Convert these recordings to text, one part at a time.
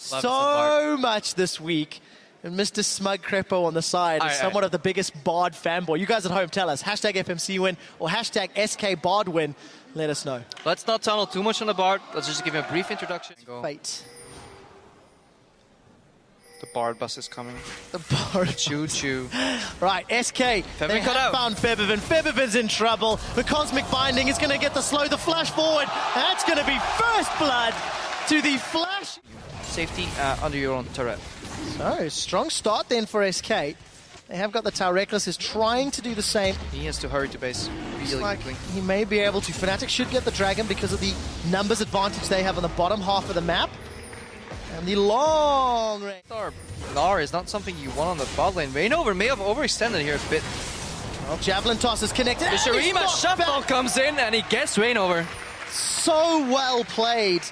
so much this week. And Mr. Smug Crepo on the side is somewhat of the biggest Bard fanboy. You guys at home, tell us. Hashtag FMC win or hashtag SK Bard win. Let us know. Let's not tunnel too much on the Bard. Let's just give him a brief introduction. Fate. The Bard bus is coming. The Bard. Choo-choo. Right, SK. They have found Febiven. Febiven's in trouble. The Cosmic Binding is going to get the slow, the flash forward. That's going to be first blood to the flash. Safety under your own turret. So, strong start then for SK. They have got the tower. Reckless is trying to do the same. He has to hurry to base really quickly. He may be able to. Fnatic should get the Dragon because of the numbers advantage they have on the bottom half of the map. And the long range. Gnar is not something you want on the bot lane. Rainover may have overextended here a bit. Well, Javelin toss is connected. The Shurima shuffle comes in and he gets Rainover. So well played.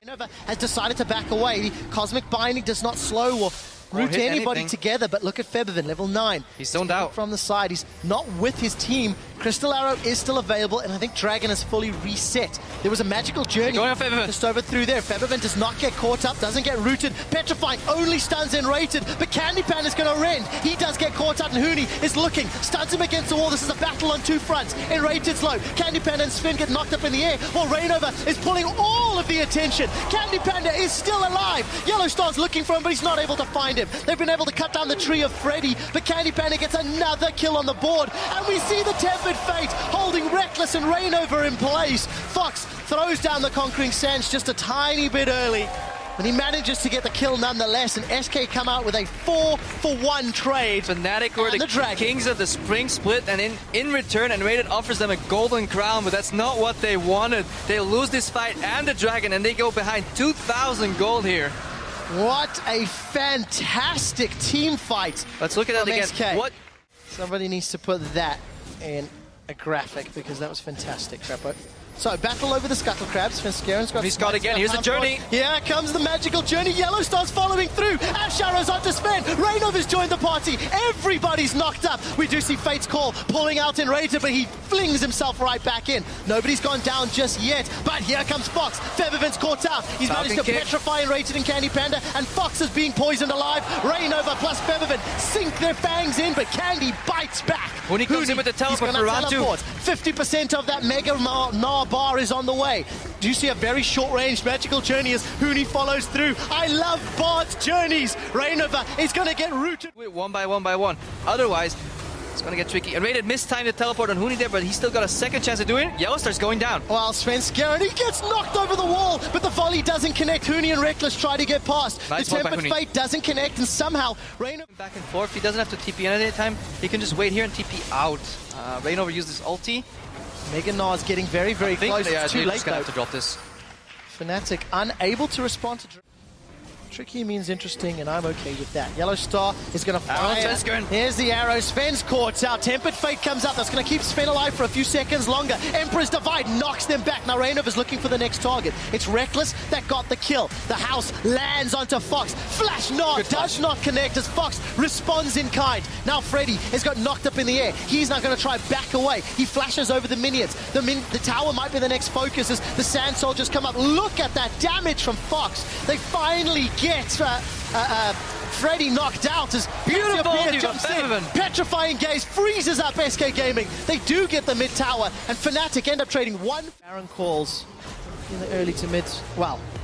Rainover has decided to back away. The Cosmic Binding does not slow or root anybody together, but look at Febiven, level 9. He's zoned out. From the side, he's not with his team. Crystal Arrow is still available, and I think Dragon is fully reset. There was a magical journey just over through there. Febiven does not get caught up, doesn't get rooted. Petrifying only stuns Enrated, but Candy Pan is going to rend. He does get caught up, and Huni is looking, stuns him against the wall. This is a battle on two fronts. Enrated's low. Candy Pan and Sven get knocked up in the air, while Rainover is pulling all of the attention. Candy Panda is still alive. Yellow Star's looking for him, but he's not able to find him. They've been able to cut down the tree of Freddy, but Candy Panda gets another kill on the board, and we see the Tempered Fate holding Reckless and Rainover in place. Fox throws down the Conquering Sands just a tiny bit early, but he manages to get the kill nonetheless, and SK come out with a 4-for-1 trade. Fnatic were the kings of the spring split, and in return, Enrated offers them a golden crown, but that's not what they wanted. They lose this fight and the Dragon, and they go behind 2,000 gold here. What a fantastic team fight. Let's look at that again. SK. What? Somebody needs to put that in a graphic because that was fantastic, Crepo. So, battle over the Scuttle Crabs. Svenskaren's got... He's got again. Here's the journey. Here comes the magical journey. Yellow Star's following through. Ash Arrow's onto Sven. Rainover's joined the party. Everybody's knocked up. We do see Fate's Call pulling out Enrated, but he flings himself right back in. Nobody's gone down just yet, but here comes Fox. Febiven's caught out. He's managed to petrify Enrated and Candy Panda, and Fox is being poisoned alive. Rainover plus Febiven sink their fangs in, but Candy bites back. When he comes in with the teleport for round 2. 50% of that Mega Gnar bar is on the way. Do you see a very short-range magical journey as Huni follows through? I love Bard's journeys. Rainover is going to get rooted. One by one. Otherwise, it's going to get tricky. Enrated mistimed the teleport on Huni there, but he's still got a second chance to do it. Yellow Star's going down. Well, Svenskaren, he gets knocked over the wall, but the volley doesn't connect. Huni and Reckless try to get past. Nice the Tempered Fate doesn't connect, and somehow Rainover... Back and forth. He doesn't have to TP in at any time. He can just wait here and TP out. Rainover used his ulti. Mega Gnar is getting very, very close. It's too late, gonna have to drop this. Fnatic unable to respond to... Tricky means interesting, and I'm okay with that. Yellow Star is going to fire. Here's the arrow. Sven's caught out. Tempered Fate comes up. That's going to keep Sven alive for a few seconds longer. Emperor's Divide knocks them back. Now Rainover's looking for the next target. It's Reckless that got the kill. The house lands onto Fox. Flash Gnar does not connect as Fox responds in kind. Now Freddy has got knocked up in the air. He's now going to try back away. He flashes over the minions. The tower might be the next focus as the Sand Soldiers come up. Look at that damage from Fox. They finally get Freddy knocked out as beautiful jumps in. Petrifying Gaze freezes up SK Gaming. They do get the mid tower, and Fnatic end up trading one. Baron calls in the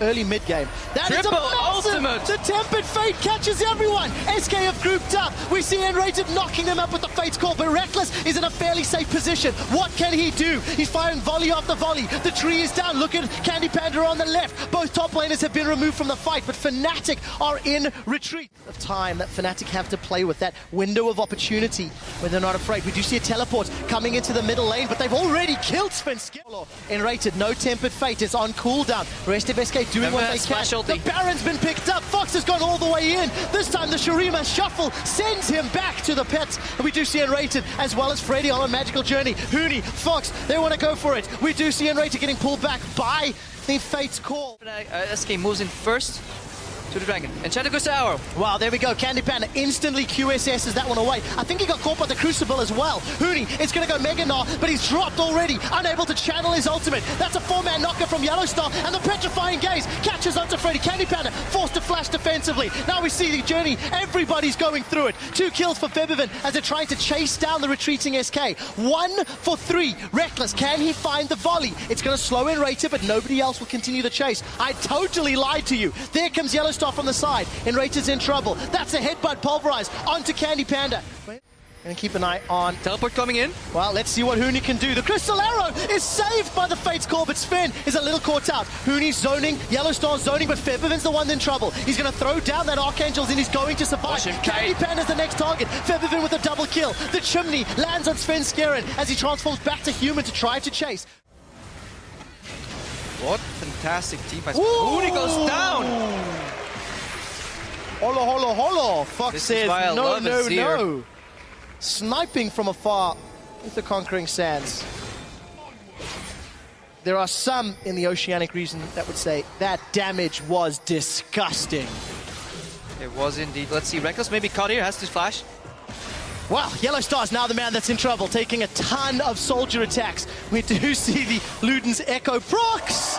early mid game. That is triple ultimate. The Tempered Fate catches everyone. SK have grouped up. We see Enrated knocking them up with the Fate's Call, but Reckless is in a fairly safe position. What can he do? He's firing volley after volley. The tree is down. Look at Candy Panda on the left. Both top laners have been removed from the fight, but Fnatic are in retreat. Of time that Fnatic have to play with, that window of opportunity when they're not afraid. We do see a teleport coming into the middle lane, but they've already killed Svenskaren. Enrated, no Tempered Fate. It's on cooldown. Rest of SK doing what they can. The Baron's been picked up. Fox has gone all the way in. This time the Shurima shuffle sends him back to the pits. And we do see Enrated as well as Freddy on a magical journey. Huni, Fox, they want to go for it. We do see Enrated getting pulled back by the Fate's Call. SK moves in first to the Dragon. Enchanted goes to Arrow. Wow, there we go. Candy Panda instantly QSS's that one away. I think he got caught by the Crucible as well. Huni, it's going to go Mega Gnar, but he's dropped already. Unable to channel his ultimate. That's a 4-man knocker from Yellow Star, and the Petrifying Gaze catches onto Freddy. Candy Panda forced to flash defensively. Now we see the journey. Everybody's going through it. 2 kills for Febiven as they're trying to chase down the retreating SK. 1 for 3. Reckless, can he find the volley? It's going to slow in Rater, but nobody else will continue the chase. I totally lied to you. There comes Yellowstar from the side, and Rater's in trouble. That's a headbutt pulverized onto Candy Panda. And keep an eye on... Teleport coming in. Well, let's see what Huni can do. The Crystal Arrow is saved by the Fate's Call, but Sven is a little caught out. Huni's zoning, Yellowstar's zoning, but Febiven's the one in trouble. He's going to throw down that Archangels and he's going to survive. Candy Panda's the next target. Febiven with a double kill. The chimney lands on Sven Skeren as he transforms back to human to try to chase. What fantastic team fight. Huni goes down. Holo, holo, holo. Fox says no, no, no. Sniping from afar with the Conquering Sands. There are some in the Oceanic region that would say that damage was disgusting. It was indeed. Let's see, Reckless maybe caught here, has to flash. Well, Yellowstar's now the man that's in trouble, taking a ton of soldier attacks. We do see the Luden's Echo procs.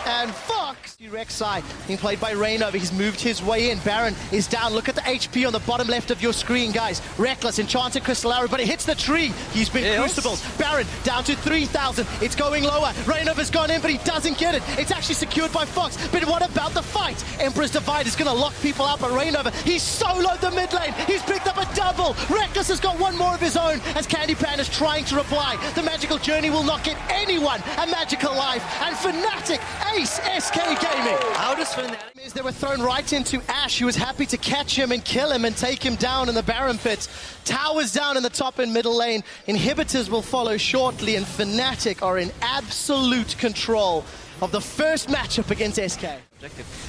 And Fox, Rek'Sai, being played by Reignover. He's moved his way in. Baron is down. Look at the HP on the bottom left of your screen, guys. Reckless, Enchanted Crystal Arrow, but it hits the tree. He's been crucibled. Baron down to 3,000. It's going lower. Reignover's gone in, but he doesn't get it. It's actually secured by Fox. But what about the fight? Emperor's Divide is going to lock people out, but Reignover, he's soloed the mid lane. He's picked up a double. Reckless has got one more of his own as Candy Pan is trying to reply. The magical journey will not get anyone a magical life. And Fnatic ace SK Gaming. How does Fnatic? They were thrown right into Ash, who was happy to catch him and kill him and take him down in the Baron pit. Towers down in the top and middle lane. Inhibitors will follow shortly, and Fnatic are in absolute control of the first matchup against SK.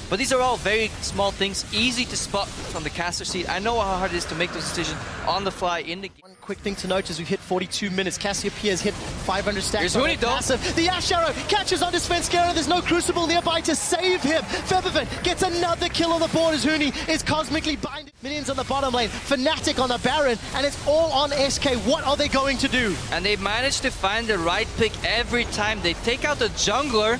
But these are all very small things, easy to spot from the caster seat. I know how hard it is to make those decisions on the fly in the game. One quick thing to note is we've hit 42 minutes. Cassiopeia has hit 500 stacks. Here's Huni, massive. The Ash Arrow catches onto Sven Skeren. There's no Crucible nearby to save him. Febiven gets another kill on the board as Huni is cosmically binding. Minions on the bottom lane, Fnatic on the Baron, and it's all on SK. What are they going to do? And they managed to find the right pick every time. They take out the jungler.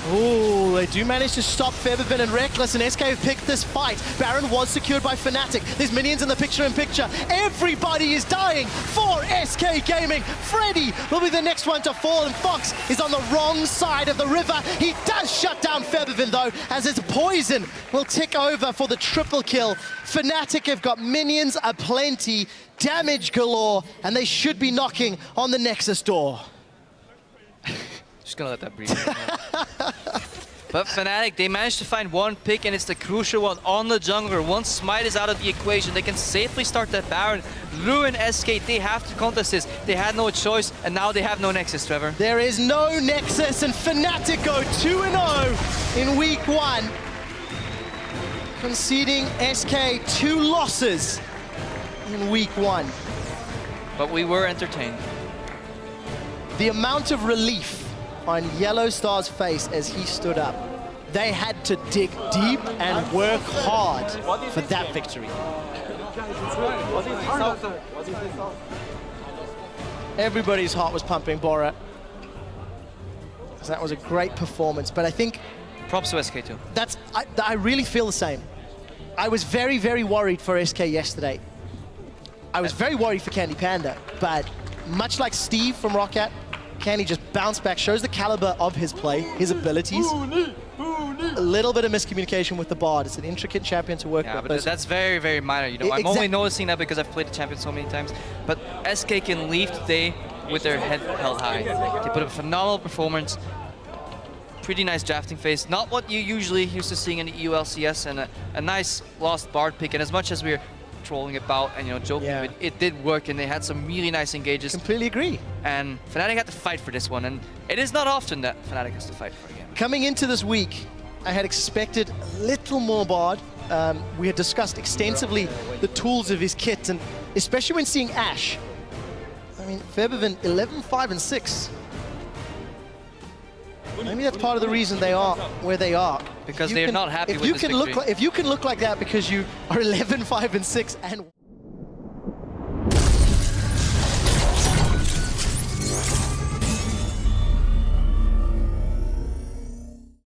Oh, they do manage to stop Febiven and Reckless, and SK have picked this fight. Baron was secured by Fnatic. There's minions in the picture-in-picture. Everybody is dying for SK Gaming. Freddy will be the next one to fall, and Fox is on the wrong side of the river. He does shut down Febiven, though, as his poison will tick over for the triple kill. Fnatic have got minions aplenty, damage galore, and they should be knocking on the Nexus door. Just gonna let that breathe. But Fnatic, they managed to find one pick, and it's the crucial one on the jungler. Once Smite is out of the equation, they can safely start that Baron, ruin SK. They have to contest this. They had no choice, and now they have no Nexus, Trevor. There is no Nexus, and Fnatic go 2-0 in week 1. Conceding SK 2 losses in week 1. But we were entertained. The amount of relief on Yellowstar's face as he stood up. They had to dig deep and work hard for that victory. Everybody's heart was pumping, Bora. That was a great performance, but I think... Props to SK too. I really feel the same. I was very, very worried for SK yesterday. I was very worried for Candy Panda, but much like Steve from Roccat, can he just bounce back, shows the caliber of his play, his abilities. A little bit of miscommunication with the Bard. It's an intricate champion to work with. But that's very, very minor. You know, I'm only noticing that because I've played the champion so many times. But SK can leave today with their head held high. They put up a phenomenal performance. Pretty nice drafting phase. Not what you usually used to seeing in the EU LCS, and a nice lost Bard pick. And as much as we're trolling about and joking with it, did work, and they had some really nice engages. Completely agree. And Fnatic had to fight for this one, and it is not often that Fnatic has to fight for a game. Coming into this week, I had expected a little more Bard. We had discussed extensively the tools of his kit, and especially when seeing Ash. I mean, Febiven 11-5-6. Maybe that's part of the reason they are where they are. Because they're not happy with this victory. If you can look like that because you are 11-5-6 and